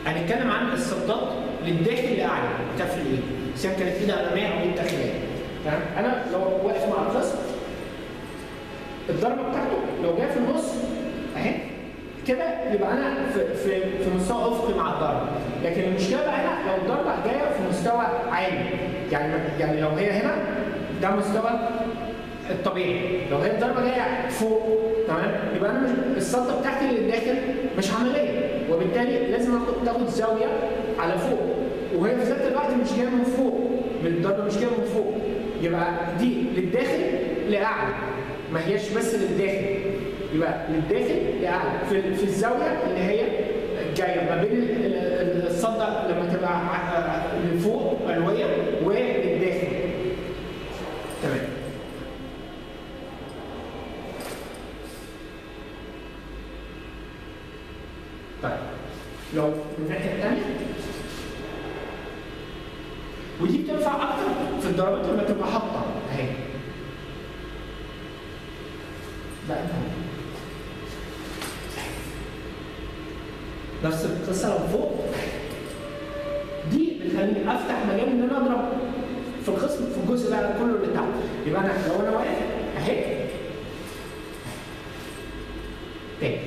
هنتكلم عن الصدات للداخل لاعلى تفرق ايه؟ سواء كانت ايد اماميه او ايد داخليه. تمام؟ انا لو واقف مع الخصم الضربه بتاعته لو جايه في النص اهي كده يبقى انا في مستوى افقي مع الضربه، لكن المشكله بقى هنا لو الضربه جايه في مستوى عالي، يعني لو هي هنا ده مستوى الطبيعي، لو هي الضربه جايه فوق تمام يبقى انا الصده بتاعتي للداخل مش عمليه، وبالتالي لازم تاخد زاويه على فوق، وهي في ذات الوقت مش جايه من فوق، من الضربه مش جايه من فوق، يبقى دي للداخل لاعلى ما هياش بس للداخل، يبقى للداخل لاعلى في الزاويه اللي هي جايه ما بين الصده لما تبقى لفوق علويه وللداخل. تمام. طيب لو من الناحيه الثانيه ودي بتنفع اكتر في الضربات لما تبقى حاطه اهي. لا نفس القصه لو فوق دي بتخليني افتح مجال ان انا اضرب في الخصم في الجزء ده كله اللي تحت. يبقى انا لو انا واقف اهي تاني